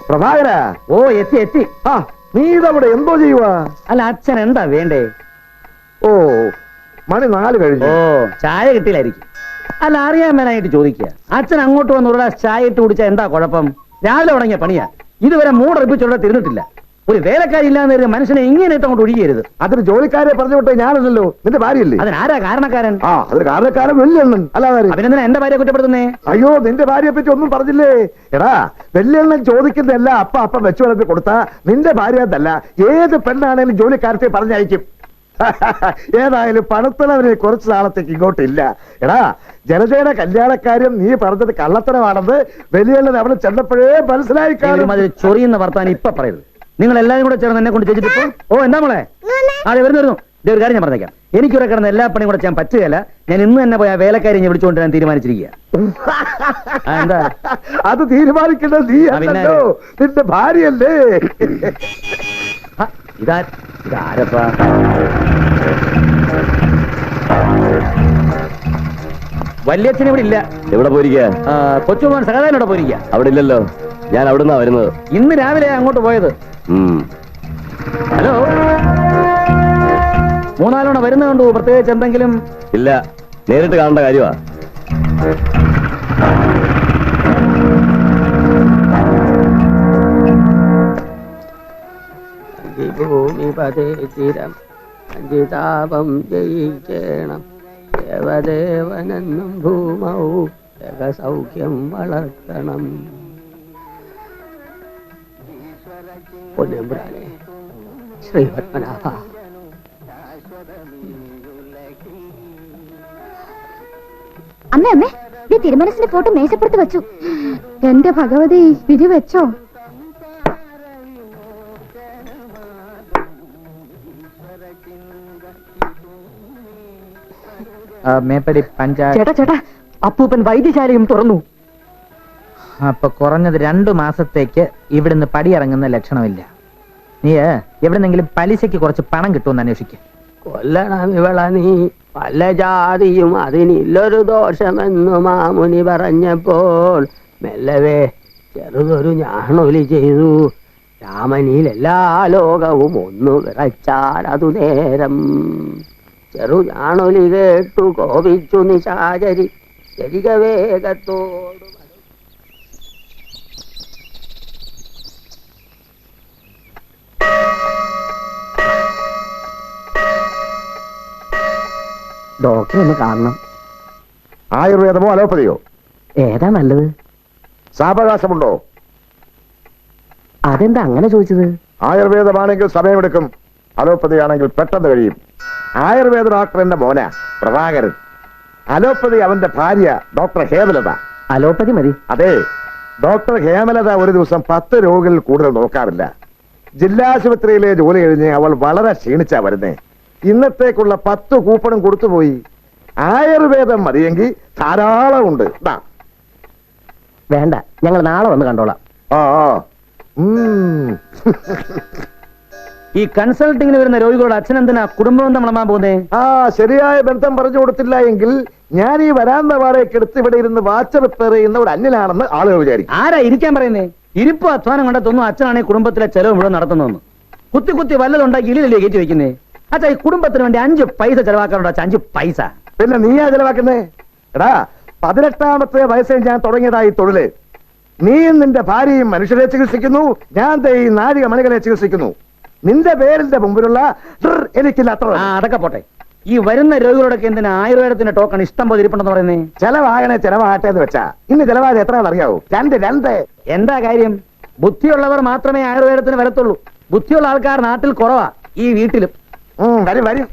പ്രഭാകര. ഓ എത്തി എത്തി. ആ നീ ഇതവിടെ എന്തോ ചെയ്യുവാ? അല്ല അച്ഛൻ എന്താ വേണ്ടേ? ഓ മണി 4 കഴിഞ്ഞു. ഓ ചായ കിട്ടിയില്ലായിരിക്കും. അല്ല അറിയാൻ മേലായിട്ട് ചോദിക്കുക. അച്ഛൻ അങ്ങോട്ട് വന്ന് ഒരു ഗ്ലാസ് ചായ ഇട്ട് കുടിച്ചാൽ എന്താ കുഴപ്പം? രാവിലെ തുടങ്ങിയ പണിയാ, ഇതുവരെ മൂടറപ്പിച്ചുള്ള തിരുന്നിട്ടില്ല. ഒരു വേലക്കാരി ഇല്ലാന്ന് മനുഷ്യനെ ഇങ്ങനെ ഇട്ട് അങ്ങോട്ട് ഒഴിയരുത്. അതിന് ജോലിക്കാരെ പറഞ്ഞു വിട്ടേ ഞാനല്ലോ, നിന്റെ ഭാര്യയല്ലേ? അതിനാരാ കാരണക്കാരൻ? ആ അതിന് കാരണക്കാരൻ വെള്ളിയണ്ണൻ. അല്ലാതെ അഭിനന്ദന എന്റെ ഭാര്യ കുറ്റപ്പെടുത്തുന്നേ? അയ്യോ നിന്റെ ഭാര്യയെ പറ്റി ഒന്നും പറഞ്ഞില്ലേ? എടാ വെള്ളിയണ്ണൻ ചോദിക്കുന്നതല്ല അപ്പം വെച്ചു വളർത്തി കൊടുത്താ നിന്റെ ഭാര്യ എന്നല്ല, ഏത് പെണ്ണാണേലും ജോലിക്കാരത്തെ പറഞ്ഞയക്കും. ഏതായാലും പണത്തിലവര് കുറച്ചു നാളത്തേക്ക് ഇങ്ങോട്ടില്ല. എടാ ജലജയുടെ കല്യാണക്കാര്യം നീ പറഞ്ഞത് കള്ളത്തരമാണെന്ന് വെളിയണ്ണൻ അവിടെ ചെന്നപ്പോഴേ മനസ്സിലായി കാണും. അതിൽ ചൊറിയുന്ന വർത്താനം ഇപ്പൊ പറയരുത്. നിങ്ങൾ എല്ലാവരും കൂടെ ചേർന്ന് എന്നെ കൊണ്ട് ചെയ്തിട്ട് ഓ എന്താ മോളെ? അതെ വരുന്നു. ഒരു കാര്യം ഞാൻ പറഞ്ഞേക്കാം, എനിക്കിവിടെ കിടന്ന എല്ലാ പണിയും കൂടെ ചെയ്യാൻ പറ്റുകയല്ല. ഞാൻ ഇന്ന് തന്നെ പോയി ആ വേലക്കാരി ഞാൻ വിളിച്ചുകൊണ്ട് ഞാൻ തീരുമാനിച്ചിരിക്കുക. എന്താ അത് തീരുമാനിക്കേണ്ടത് നീ അല്ലല്ലോ, നിന്റെ ഭാര്യയല്ലേ? ഇതാരപ്പാ? വല്യച്ഛൻ ഇവിടെ ഇല്ല. എവിടെ പോയിരിക്കുക? കൊച്ചുമോൻ സഹതാനോടെ പോയിരിക്കുക. അവിടെ ഇല്ലല്ലോ, ഞാൻ അവിടുന്നാ വരുന്നത്. ഇന്ന് രാവിലെ അങ്ങോട്ട് പോയത്. ഹലോ, 3-4 വരുന്ന കണ്ടു. പ്രത്യേകിച്ച് എന്തെങ്കിലും? ഇല്ല, നേരിട്ട് കാണേണ്ട കാര്യമാ. ഭൂമിപതേചിരം അഞ്ചിതാപം ജയിച്ചേണം ദേവദേവനെന്നും ഭൂമൗ ജഗസൗഖ്യം വളർത്തണം. പൊന്നമ്പുരാനെ ശ്രീപത്മനാഭ, അമ്മേ അമ്മേ, നീ തിരുമനസിന്റെ ഫോട്ടോ മേശപ്പുറത്ത് വെച്ചു. എന്റെ ഭഗവതി, വിധി വെച്ചോ? മേപ്പടി പഞ്ചായത്ത്. ചേട്ടാ അപ്പൂപ്പൻ വൈദ്യശാലയും തുറന്നു. അപ്പൊ കുറഞ്ഞത് 2 മാസത്തേക്ക് ഇവിടുന്ന് പടിയിറങ്ങുന്ന ലക്ഷണമില്ല. നീ എവിടെന്നെങ്കിലും പലിശയ്ക്ക് കുറച്ച് പണം കിട്ടുമെന്ന് അന്വേഷിക്കും. കൊല്ലണം ഇവള നീ, പല ജാതിയും അതിനില്ലൊരു ദോഷമെന്നു മാമുനി പറഞ്ഞപ്പോൾ മെല്ലവേ ചെറുതൊരു ഞാണൊലി ചെയ്തു. രാമനിൽ എല്ലാ ലോകവും ഒന്നു വിറച്ചാൽ അതു നേരം. ചെറു ഞാണൊലി കേട്ടു കോപിച്ചു നിശാചരി ചരിക വേഗത്തോട്. ഡോക്ടറെ ഒന്ന് കാണണം. ആയുർവേദമോ അലോപ്പതിയോ? ഏതാ നല്ലത്? സാവകാശമുണ്ടോ? അതെന്താ അങ്ങനെ ചോദിച്ചത്? ആയുർവേദമാണെങ്കിൽ സമയമെടുക്കും, അലോപ്പതി ആണെങ്കിൽ പെട്ടെന്ന് കഴിയും. ആയുർവേദ ഡോക്ടർ എന്റെ മോന പ്രഭാകരൻ, അലോപ്പതി അവന്റെ ഭാര്യ ഡോക്ടർ ഹേമലത. അലോപ്പതി മതി. അതെ, ഡോക്ടർ ഹേമലത ഒരു ദിവസം 10 രോഗികളിൽ കൂടുതൽ നോക്കാറില്ല. ജില്ലാശുപത്രിയിലെ ജോലി കഴിഞ്ഞ് അവൾ വളരെ ക്ഷീണിച്ചാ വരുന്നേ. ഇന്നത്തേക്കുള്ള 10 കൂപ്പണും കൊടുത്തുപോയി. ആയുർവേദം മതിയെങ്കിൽ ധാരാളം ഉണ്ട്. വേണ്ട, ഞങ്ങൾ നാളെ വന്ന് കണ്ടോളാം. ഈ കൺസൾട്ടിങ്ങിന് വരുന്ന രോഗികളുടെ അച്ഛൻ എന്തിനാ കുടുംബബന്ധം വളമാൻ പോകുന്നേ? ശരിയായ ബന്ധം പറഞ്ഞു കൊടുത്തില്ല എങ്കിൽ ഞാൻ ഈ വരാന്ത വാടകയ്ക്ക് എടുത്ത് ഇവിടെ ഇരുന്ന് വാച്ച് റിപ്പയർ ചെയ്യുന്ന ഒരു അന്യനാണെന്ന് ആളുകൾ വിചാരിക്കും. ആരാ ഇരിക്കാൻ പറയുന്നേ? ഇരിപ്പ് അധ്വാനം കണ്ടെത്തൊന്നും അച്ഛനാണെങ്കിൽ കുടുംബത്തിലെ ചെലവ് മുഴുവൻ നടത്തുന്നു. കുത്തി വല്ലതുണ്ടാക്കി ഇലിലല്ലേ കയറ്റി വെക്കുന്നേ? അച്ഛാ ഈ കുടുംബത്തിന് വേണ്ടി 5 പൈസ ചെലവാക്കാറുണ്ടോ? 5 പൈസ പിന്നെ നീയാ ചെലവാക്കുന്നേ? എടാ 18ാമത്തെ വയസ്സിൽ ഞാൻ തുടങ്ങിയതായി തൊഴില്. നീയും നിന്റെ ഭാര്യയും മനുഷ്യരെ ചികിത്സിക്കുന്നു, ഞാൻ ഈ നാഴിക മണികളെ ചികിത്സിക്കുന്നു. നിന്റെ പേരിന്റെ മുമ്പിലുള്ള എനിക്കില്ല അത്ര. അതൊക്കെ പോട്ടെ, ഈ വരുന്ന രോഗികളോടൊക്കെ എന്തിനാ ആയുർവേദത്തിന്റെ ടോക്കൺ ഇഷ്ടം പോലെ ഇരിപ്പുണ്ടെന്ന് പറയുന്നേ? ചെലവാകട്ടെ എന്ന് വെച്ചാ ഇന്ന് ചെലവായത് എത്രയാണെന്ന് അറിയാവൂ? 2. എന്താ കാര്യം? ബുദ്ധിയുള്ളവർ മാത്രമേ ആയുർവേദത്തിന് വരത്തുള്ളൂ. ബുദ്ധിയുള്ള ആൾക്കാർ നാട്ടിൽ കുറവാ, ഈ വീട്ടിലും. വരും.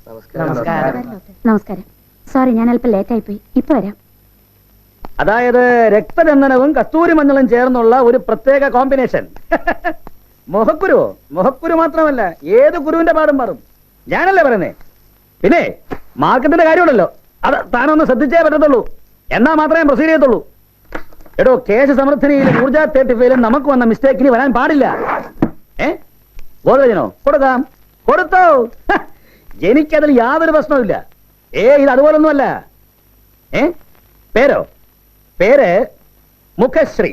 നമസ്കാരം. സോറി, ഞാൻ അല്പം ലേറ്റ് ആയിപ്പോയി. ഇപ്പൊ വരാം. അതായത് രക്തചന്ദനവും കസ്തൂരി മഞ്ഞളും ചേർന്നുള്ള ഒരു പ്രത്യേക കോമ്പിനേഷൻ. മുഖക്കുരുവോ? മുഖക്കുരു മാത്രമല്ല, ഏത് കുരുവിന്റെ പാടും മാറും. ഞാനല്ലേ പറയുന്നേ. പിന്നെ മാർക്കറ്റിന്റെ കാര്യമുണ്ടല്ലോ, അത് താനൊന്ന് ശ്രദ്ധിച്ചേ പറ്റത്തുള്ളൂ. എന്നാ മാത്രമേ പ്രൊസീഡ് ചെയ്യത്തുള്ളൂ. എടോ, കേശ സമൃദ്ധിയിലും ഊർജ 35-ലും നമുക്ക് വന്ന മിസ്റ്റേക്കിന് വരാൻ പാടില്ല. ഗോദ്രേജിനോ? കൊടുക്കാം. കൊടുത്തോ? എനിക്കതിൽ യാതൊരു പ്രശ്നവുമില്ല. ഇത് അതുപോലൊന്നുമല്ല. പേരോ? പേര് മുഖശ്രീ.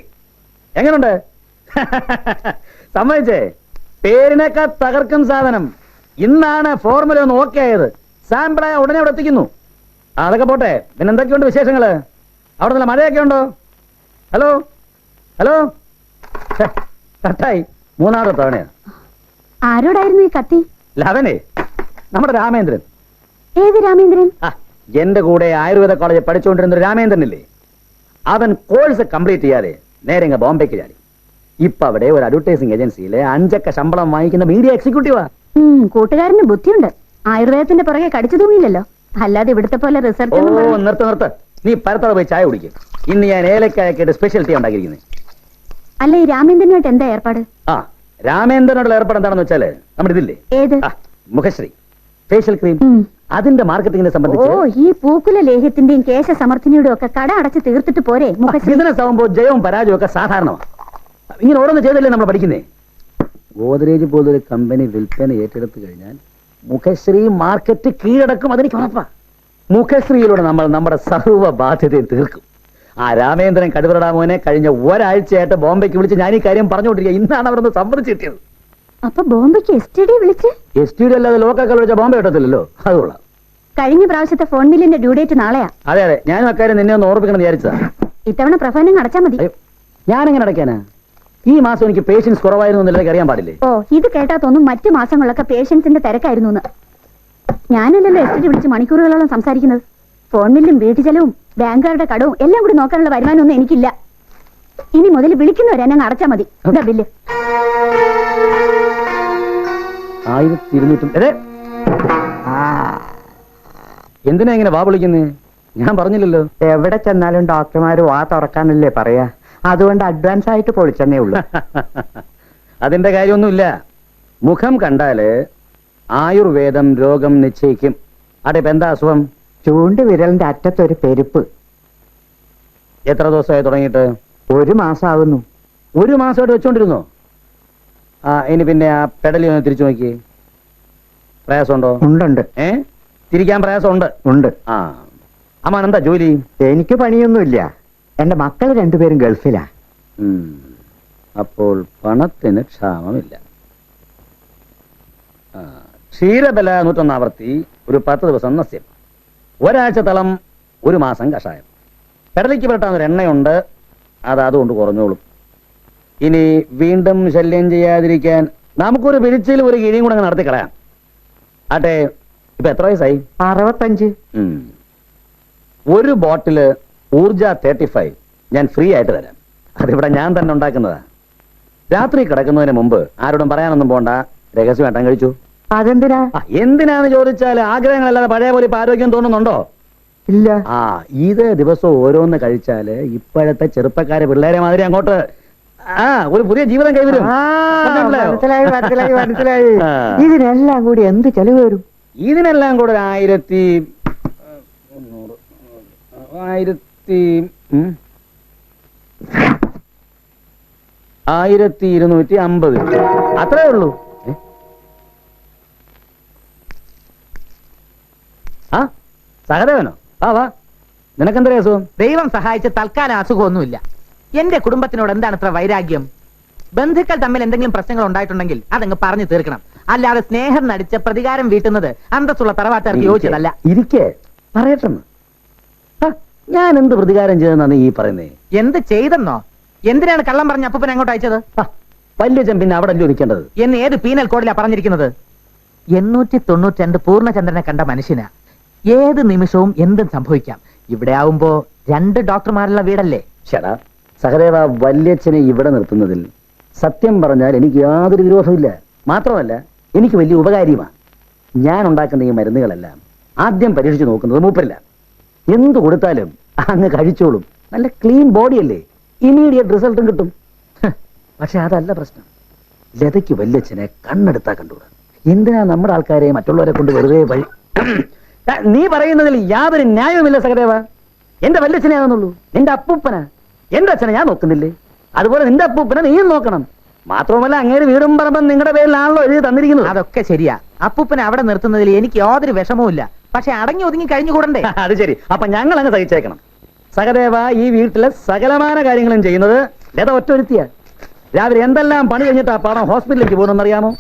എങ്ങനുണ്ട്? സമ്മതിച്ചേ? പേരിനേക്കാൾ തകർക്കും സാധനം. ഇന്നാണ് ഫോർമുല ഒന്ന് ഓക്കെ ആയത്. സാമ്പിളായ ഉടനെ അവിടെ എത്തിക്കുന്നു. അതൊക്കെ പോട്ടെ, പിന്നെ എന്തൊക്കെയുണ്ട് വിശേഷങ്ങള്? അവിടെ നല്ല മഴയൊക്കെ ഉണ്ടോ? ഹലോ ഹലോ, കട്ടായി. മൂന്നാമത്തെ തവണയാ. ആരോടായിരുന്നു ഈ കത്തി? ലവനെ, നമ്മുടെ രാമേന്ദ്രൻ. ഏത് രാമേന്ദ്രൻ? എന്റെ കൂടെ ആയുർവേദ കോളേജിൽ പഠിച്ചുകൊണ്ടിരുന്ന ഒരു രാമേന്ദ്രനില്ലേ, അവൻ കോഴ്സ് കംപ്ലീറ്റ് ചെയ്യാതെ നേരെ ഇങ്ങ് ബോംബെക്ക് ചാടി. ഇപ്പൊ അവിടെ ഒരു അഡ്വർടൈസിംഗ് ഏജൻസിയിലെ 5 ശമ്പളം വാങ്ങിക്കുന്ന മീഡിയ എക്സിക്യൂട്ടീവാ. കൂട്ടുകാരന് ബുദ്ധിയുണ്ട്. ആയുർവേദത്തിന്റെ പുറകെ കടിച്ചു തൂങ്ങിയില്ലല്ലോ. അല്ലാതെ ഇവിടുത്തെ പോലെ റിസർച്ച്. നിർത്ത്. നീ പരത്തോടെ പോയി ചായ കുടിക്കും. ഇന്ന് ഞാൻ ഏലക്കായൊക്കെ സ്പെഷ്യൽ ടീ ഉണ്ടാക്കിയിരിക്കുന്നത്. അല്ല, ഈ രാമേന്ദ്രനുമായിട്ട് എന്താ ഏർപ്പാട്? രാമേന്ദ്രനോടുള്ള ഏർപ്പാട് എന്താണെന്ന് വെച്ചാല് നമ്മുടെ ഇതില്ലേ, ഏത്? മുഖശ്രീ ഫേഷ്യൽ ക്രീം. അതിന്റെ മാർക്കറ്റിംഗിനെ സംബന്ധിച്ച് ഈ പൂക്കുല ലേഹ്യത്തിന്റെയും കേശ സമർത്ഥിനിയുടെയും ഒക്കെ കട അടച്ച് തീർത്തിട്ട് പോരെ മുഖശ്രീ? ബിസിനസ് ആവുമ്പോൾ ജയവും പരാജയവും ഒക്കെ സാധാരണമാണ്. ഇങ്ങനെ ഓരോന്ന് ചെയ്തല്ലേ നമ്മൾ പഠിക്കുന്നേ. ഗോദ്രേജ് പോലൊരു കമ്പനി വിൽപ്പന ഏറ്റെടുത്തു കഴിഞ്ഞാൽ മുഖശ്രീ മാർക്കറ്റ് കീഴടക്കും. അതെനിക്ക് ഉറപ്പാ. മുഖശ്രീയിലൂടെ നമ്മൾ നമ്മുടെ സർവ്വ ബാധ്യതയും തീർക്കും. രാമേന്ദ്രൻ കടുവറടാമോനെ കഴിഞ്ഞ ഒരാഴ്ചയായിട്ട് ബോംബെക്ക് വിളിച്ച് ഞാൻ ഈ കാര്യം പറഞ്ഞുകൊണ്ടിരിക്കുക. ഇന്നാണ് അവരൊന്ന് സമ്മതിച്ചു കിട്ടിയത്. അപ്പൊ ബോംബെക്ക് STD വിളിച്ച്? STD അല്ലാതെ ലോക്കൽ വിളിച്ച ബോംബെ കിട്ടത്തില്ലല്ലോ. അതുകൊള്ളാം. കഴിഞ്ഞ പ്രാവശ്യത്തെ ഫോൺ ബില്ലിന്റെ ഡ്യൂ ഡേറ്റ് നാളെയാ. അതെ, ഞാനും അക്കാര്യം നിന്നെ ഒന്ന് ഓർപ്പിക്കണം വിചാരിച്ചതാ. ഇത്തവണ പ്രഫലം അടച്ചാ മതി. ഞാനെങ്ങനെ അടയ്ക്കാനാ? ഈ മാസം എനിക്ക് പേഷ്യൻസ് കുറവായിരുന്നു എന്നുള്ളത് അറിയാൻ പാടില്ലേ? ഇത് കേട്ടാ തോന്നും മറ്റു മാസങ്ങളിലൊക്കെ പേഷ്യൻസിന്റെ തിരക്കായിരുന്നു. ഞാനല്ലല്ലോ STD വിളിച്ച് മണിക്കൂറുകളോളം സംസാരിക്കുന്നത്. ഫോൺ ബില്ലും വീട്ടു ചെലവും ബാങ്കുകാരുടെ കടവും എല്ലാം കൂടി നോക്കാനുള്ള വരുമാനമൊന്നും എനിക്കില്ല. ഇനി മുതൽ വിളിക്കുന്നവരെന്നെ അടച്ചാ മതി. എന്താ ബില്ല്? 1200. എന്തിനാ ഇങ്ങനെ വാ വിളിക്കുന്നേ? ഞാൻ പറഞ്ഞില്ലല്ലോ. എവിടെ ചെന്നാലും ഡോക്ടർമാര് വാ തുറക്കാനല്ലേ പറയാ. അതുകൊണ്ട് അഡ്വാൻസ് ആയിട്ട് പൊളിച്ചെന്നേ ഉള്ളൂ. അതിന്റെ കാര്യമൊന്നുമില്ല. മുഖം കണ്ടാല് ആയുർവേദം രോഗം നിശ്ചയിക്കും. അടേപ്പ് എന്താ അസുഖം? ചൂണ്ട് വിരലിന്റെ അറ്റത്തൊരു പെരുപ്പ്. എത്ര ദിവസമായി തുടങ്ങിയിട്ട്? 1 മാസമാകുന്നു. 1 മാസമായിട്ട് വെച്ചോണ്ടിരുന്നോ? ഇനി പിന്നെ ആ പെടലി ഒന്ന് തിരിച്ചു നോക്കി. പ്രയാസമുണ്ടോ? ഉണ്ട്. തിരിക്കാൻ പ്രയാസമുണ്ട്? ഉണ്ട്. അമ്മാൻ എന്താ ജോലി? എനിക്ക് പണിയൊന്നുമില്ല. എന്റെ മക്കൾ 2 പേരും ഗൾഫിലാ. അപ്പോൾ പണത്തിന് ക്ഷാമമില്ല. ക്ഷീരബല 101 ആവർത്തി, ഒരു 10 ദിവസം നസ്യം, ഒരാഴ്ച തളം, 1 മാസം കഷായം. പെടലിക്ക് പുരട്ടാവുന്ന എണ്ണയുണ്ട്, അതുകൊണ്ട് കുറഞ്ഞോളും. ഇനി വീണ്ടും ശല്യം ചെയ്യാതിരിക്കാൻ നമുക്കൊരു പിരിച്ചിൽ ഒരു കിഴിയും കൂടെ നടത്തി കളയാം. ആട്ടെ, ഇപ്പൊ എത്ര വയസ്സായി? 65. ഒരു ബോട്ടില് ഊർജ 35 ഞാൻ ഫ്രീ ആയിട്ട് തരാം. അതിവിടെ ഞാൻ തന്നെ ഉണ്ടാക്കുന്നതാ. രാത്രി കിടക്കുന്നതിന് മുമ്പ് ആരോടും പറയാനൊന്നും പോണ്ട, രഹസ്യമായിട്ടാൻ കഴിച്ചു. അതെന്തിനാ? എന്തിനാന്ന് ചോദിച്ചാൽ ആഗ്രഹങ്ങളല്ലാതെ പഴയ പോലെ ഇപ്പൊ ആരോഗ്യം തോന്നുന്നുണ്ടോ? ഇല്ല. ഇത് ദിവസവും ഓരോന്ന് കഴിച്ചാല് ഇപ്പോഴത്തെ ചെറുപ്പക്കാരെ പിള്ളേരെ മാതിരി അങ്ങോട്ട് ഒരു പുതിയ ജീവിതം കൈവരും. മനസ്സിലായി. ഇതിനെല്ലാം കൂടി എന്ത് ചെലവ് വരും? ഇതിനെല്ലാം കൂടെ 1250 അത്രേ ഉള്ളൂ. സഹദേവനോ? വാ, നിനക്കെന്താ അസുഖം? ദൈവം സഹായിച്ച തൽക്കാലം അസുഖമൊന്നുമില്ല. എന്റെ കുടുംബത്തിനോട് എന്താണ് ഇത്ര വൈരാഗ്യം? ബന്ധുക്കൾ തമ്മിൽ എന്തെങ്കിലും പ്രശ്നങ്ങൾ ഉണ്ടായിട്ടുണ്ടെങ്കിൽ അതങ്ങ് പറഞ്ഞു തീർക്കണം. അല്ലാതെ സ്നേഹം നടിച്ച് പ്രതികാരം വീട്ടുന്നത് അന്തസ്സുള്ള തറവാട്ടുകാർക്ക് യോജിച്ചതല്ല. ഇരിക്കേ പറയട്ടെ. ഞാൻ എന്ത് പ്രതികാരം ചെയ്തെന്നാണ് ഈ പറയുന്നേ? എന്ത് ചെയ്തെന്നോ? എന്തിനാണ് കള്ളം പറഞ്ഞ അപ്പൂപ്പനെ അങ്ങോട്ട് അയച്ചത്? വലിയ ചെമ്പിന് അവിടെ നിൽക്കേണ്ടത് എന്ന് ഏത് പീനൽ കോഡിലാ പറഞ്ഞിരിക്കുന്നത്? 892 പൂർണ്ണചന്ദ്രനെ കണ്ട മനുഷ്യനാ. ഏത് നിമിഷവും എന്തും സംഭവിക്കാം. ഇവിടെ ആവുമ്പോ 2 ഡോക്ടർമാരുള്ള വീടല്ലേ. ചേടാ സഹദേവ, വല്യച്ഛനെ ഇവിടെ നിർത്തുന്നതിൽ സത്യം പറഞ്ഞാൽ എനിക്ക് യാതൊരു വിരോധമില്ല. മാത്രമല്ല എനിക്ക് വലിയ ഉപകാരിയുമാണ്. ഞാൻ ഉണ്ടാക്കുന്ന ഈ മരുന്നുകളെല്ലാം ആദ്യം പരീക്ഷിച്ച് നോക്കുന്നത് മൂപ്പരില്ല. എന്ത് കൊടുത്താലും അങ്ങ് കഴിച്ചോളും. നല്ല ക്ലീൻ ബോഡിയല്ലേ, ഇമീഡിയറ്റ് റിസൾട്ടും കിട്ടും. പക്ഷെ അതല്ല പ്രശ്നം. ലതയ്ക്ക് വല്യച്ഛനെ കണ്ണെടുത്താ കണ്ടുകൂടാ. എന്തിനാ നമ്മുടെ ആൾക്കാരെ മറ്റുള്ളവരെ കൊണ്ട് വെറുതെ വഴി നീ പറയുന്നതിൽ യാതൊരു ന്യായവുമില്ല സഹദേവ. എന്റെ വല്യച്ഛനെയാണെന്നുള്ളൂ, നിന്റെ അപ്പൂപ്പന. എന്റെ അച്ഛനെ ഞാൻ നോക്കുന്നില്ലേ, അതുപോലെ നിന്റെ അപ്പൂപ്പനെ നീയും നോക്കണം. മാത്രവുമല്ല അങ്ങേര് വീടും പറമ്പം നിങ്ങളുടെ പേരിലാണല്ലോ എഴുതി തന്നിരിക്കുന്നത്. അതൊക്കെ ശരിയാ. അപ്പൂപ്പനെ അവിടെ നിർത്തുന്നതിൽ എനിക്ക് യാതൊരു വിഷമവും പക്ഷെ അടങ്ങി ഒതുങ്ങി കഴിഞ്ഞുകൂടണ്ടേ? അത് ശരി. അപ്പൊ ഞങ്ങൾ അങ്ങ് സഹിച്ചേക്കണം. സഹദേവ ഈ വീട്ടിലെ സകലമാന കാര്യങ്ങളും ചെയ്യുന്നത് ലത ഒറ്റൊരുത്തിയ. രാവിലെ എന്തെല്ലാം പണി കഴിഞ്ഞിട്ട് ആ പാടം ഹോസ്പിറ്റലിലേക്ക് പോകുന്നറിയാമോ?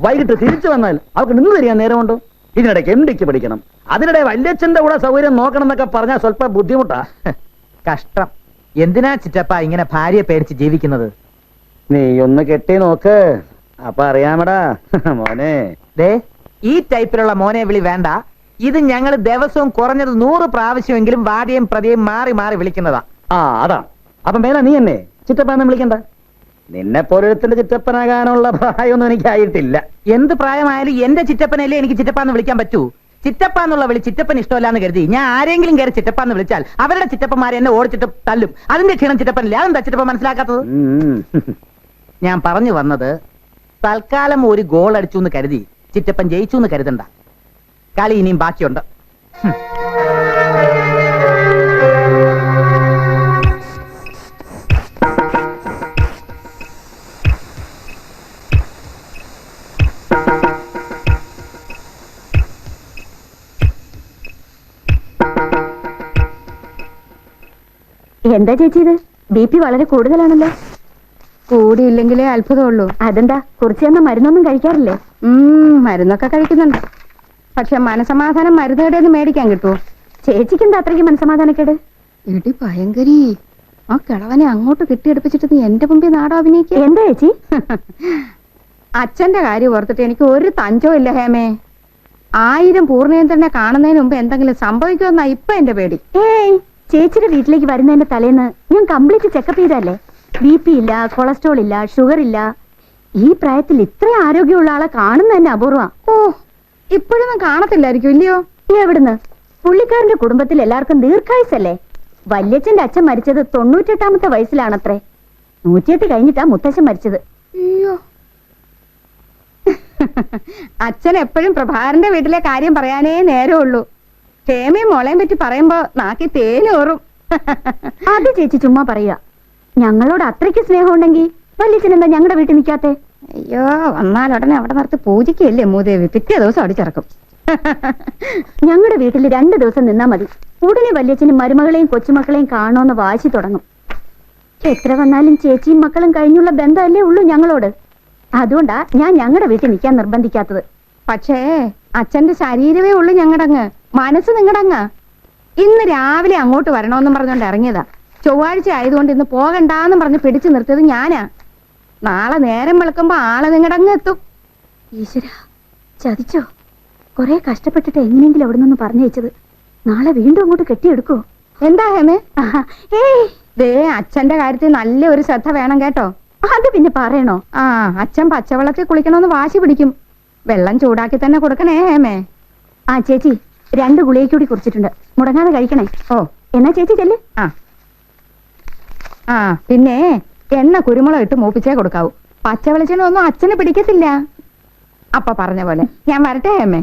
വൈകിട്ട് തിരിച്ചു വന്നാൽ അവർക്ക് നിന്ന് തരിക നേരമുണ്ടോ? ഇതിനിടയ്ക്ക് MD പഠിക്കണം, അതിനിടെ വല്യച്ഛന്റെ കൂടെ സൗകര്യം നോക്കണം എന്നൊക്കെ പറഞ്ഞാൽ സ്വല്പം ബുദ്ധിമുട്ടാ. കഷ്ടം. എന്തിനാ ചിറ്റപ്പ ഇങ്ങനെ ഭാര്യയെ പേടിച്ച് ജീവിക്കുന്നത്? നീ ഒന്ന് കെട്ടി നോക്ക്, അപ്പൊ അറിയാമടാ മോനെ. ദേ, ഈ ടൈപ്പിലുള്ള മോനെ വിളി വേണ്ട. ഇത് ഞങ്ങൾ ദിവസവും കുറഞ്ഞത് 100 പ്രാവശ്യമെങ്കിലും വാടിയും പ്രതിയും മാറി മാറി വിളിക്കുന്നതാ. അതാ. അപ്പൊ മേല നീ എന്നെ ചിറ്റപ്പനെ വിളിക്കണ്ട. നിന്നെ പോലൊരുത്തിന്റെ ചിറ്റപ്പനാകാനുള്ള പ്രായമൊന്നും എനിക്കായിട്ടില്ല. എന്ത് പ്രായമായാലും എന്റെ ചിറ്റപ്പനല്ലേ എനിക്ക് ചിറ്റപ്പാന്ന് വിളിക്കാൻ പറ്റൂ. ചിറ്റപ്പാന്നുള്ള വിളി ചിറ്റപ്പൻ ഇഷ്ടമല്ലാന്ന് കരുതി ഞാൻ ആരെങ്കിലും കയറി ചിറ്റപ്പാന്ന് വിളിച്ചാൽ അവരുടെ ചിറ്റപ്പന്മാരെ എന്നെ ഓടിച്ചിട്ട് തല്ലും. അതിന്റെ ക്ഷീണം ചിറ്റപ്പനില്ല. അതെന്താ ചിറ്റപ്പൻ മനസ്സിലാക്കാത്തത്? ഞാൻ പറഞ്ഞു വന്നത്, തൽക്കാലം ഒരു ഗോൾ അടിച്ചു എന്ന് കരുതി ചിറ്റപ്പൻ ജയിച്ചു എന്ന് കരുതണ്ട. കളി ഇനിയും ബാക്കിയുണ്ട്. എന്താ ചേച്ചി ഇത്? BP വളരെ കൂടുതലാണല്ലോ. കൂടിയില്ലെങ്കിലേ അത്ഭുതമുള്ളൂ. അതെന്താ, കുറച്ച് തന്ന മരുന്നൊന്നും കഴിക്കാറില്ലേ? മരുന്നൊക്കെ കഴിക്കുന്നുണ്ട്. പക്ഷെ മനസമാധാനം മരുന്ന് കടയിൽ മേടിക്കാൻ കിട്ടുമോ? ചേച്ചിക്ക് എന്താ അത്രയ്ക്ക് മനസമാധാനക്കേട്? ഇടി ഭയങ്കരി. ആ കിളവനെ അങ്ങോട്ട് കെട്ടിയെടുപ്പിച്ചിട്ട് നീ എന്റെ മുമ്പിൽ നാടോ അഭിനയിക്കുക. എന്താ ചേച്ചി? അച്ഛന്റെ കാര്യം ഓർത്തിട്ട് എനിക്ക് ഒരു തഞ്ചോ ഇല്ല ഹേമേ. 1000 പൂർണ്ണയന്ത്രനെ കാണുന്നതിന് മുമ്പ് എന്തെങ്കിലും സംഭവിക്കുമെന്നാ ഇപ്പൊ എന്റെ പേടി. ഏയ്, ചേച്ചിയുടെ വീട്ടിലേക്ക് വരുന്നതിന്റെ തലേന്ന് ഞാൻ കംപ്ലീറ്റ് ചെക്കപ്പ് ചെയ്തല്ലേ. BP ഇല്ല, കൊളസ്ട്രോൾ ഇല്ല, ഷുഗർ ഇല്ല. ഈ പ്രായത്തിൽ ഇത്രയും ആരോഗ്യമുള്ള ആളെ കാണുന്ന തന്നെ അപൂർവ. ഓ, ഇപ്പോഴൊന്നും കാണത്തില്ലായിരിക്കും ഇല്ലയോ? എവിടുന്ന്? പുള്ളിക്കാരന്റെ കുടുംബത്തിൽ എല്ലാവർക്കും ദീർഘായുസല്ലേ. വല്യച്ഛന്റെ അച്ഛൻ മരിച്ചത് 98ാമത്തെ വയസ്സിലാണത്രേ. 108 കഴിഞ്ഞിട്ടാ മുത്തശ്ശൻ മരിച്ചത്. അയ്യോ. അച്ഛൻ എപ്പോഴും പ്രഭാകരന്റെ വീട്ടിലെ കാര്യം പറയാനേ നേരമുള്ളൂ. ഹേമയും മോളെയും പറ്റി പറയുമ്പോ നാക്കി തേനോറും. അത് ചേച്ചി ചുമ്മാ പറയാ. ഞങ്ങളോട് അത്രയ്ക്ക് സ്നേഹം ഉണ്ടെങ്കിൽ വല്യച്ഛൻ എന്താ ഞങ്ങളുടെ വീട്ടിൽ നിൽക്കാത്തെ? അയ്യോ, വന്നാൽ ഉടനെ അവിടെ നിർത്തി പൂജിക്കല്ലേ മൂദേവി. പിറ്റേ ദിവസം അടിച്ചിറക്കും. ഞങ്ങളുടെ വീട്ടിൽ 2 ദിവസം നിന്നാ മതി. ഉടനെ വല്യച്ഛനും മരുമകളെയും കൊച്ചുമക്കളെയും കാണുമെന്ന് വാശി തുടങ്ങും. എത്ര വന്നാലും ചേച്ചിയും മക്കളും കഴിഞ്ഞുള്ള ബന്ധമല്ലേ ഉള്ളൂ ഞങ്ങളോട്. അതുകൊണ്ടാ ഞാൻ ഞങ്ങളുടെ വീട്ടിൽ നിൽക്കാൻ നിർബന്ധിക്കാത്തത്. പക്ഷേ അച്ഛന്റെ ശരീരമേ ഉള്ളു ഞങ്ങടങ്ങ്, മനസ്സ് നിങ്ങടങ്ങ്. ഇന്ന് രാവിലെ അങ്ങോട്ട് വരണമെന്നും പറഞ്ഞോണ്ട് ഇറങ്ങിയതാ. ചൊവ്വാഴ്ച ആയതുകൊണ്ട് ഇന്ന് പോകണ്ടാന്നും പറഞ്ഞ് പിടിച്ചു നിർത്തിയത് ഞാനാ. നാളെ നേരം വെളുക്കുമ്പോ ആള് നിങ്ങടങ്ങ് എത്തും. ഈശ്വര, ചതിച്ചോ? കൊറേ കഷ്ടപ്പെട്ടിട്ട് എങ്ങനെയെങ്കിലും അവിടെ നിന്ന് പറഞ്ഞയച്ചത്. നാളെ വീണ്ടും അങ്ങോട്ട് കെട്ടിയെടുക്കോ? എന്താ ഹേമേ? ഏയ്, ദേ, അച്ഛന്റെ കാര്യത്തിൽ നല്ല ഒരു ശ്രദ്ധ വേണം കേട്ടോ. അത് പിന്നെ പറയണോ? അച്ഛൻ പച്ചവെള്ളത്തിൽ കുളിക്കണമെന്ന് വാശി പിടിക്കും. വെള്ളം ചൂടാക്കി തന്നെ കൊടുക്കണേ ഹേമേ. ചേച്ചി 2 ഗുളിക കൂടി കുറിച്ചിട്ടുണ്ട്, മുടങ്ങാതെ കഴിക്കണേ. ഓ, എന്നാ ചേച്ചി ചെല്ല്. പിന്നെ എണ്ണ കുരുമുളക് ഇട്ട് മൂപ്പിച്ചേ കൊടുക്കാവൂ. പച്ച വെളിച്ചെണ്ണ അച്ഛനെ പിടിക്കത്തില്ല. അപ്പൊ പറഞ്ഞ പോലെ ഞാൻ വരട്ടെ ഹേമേ.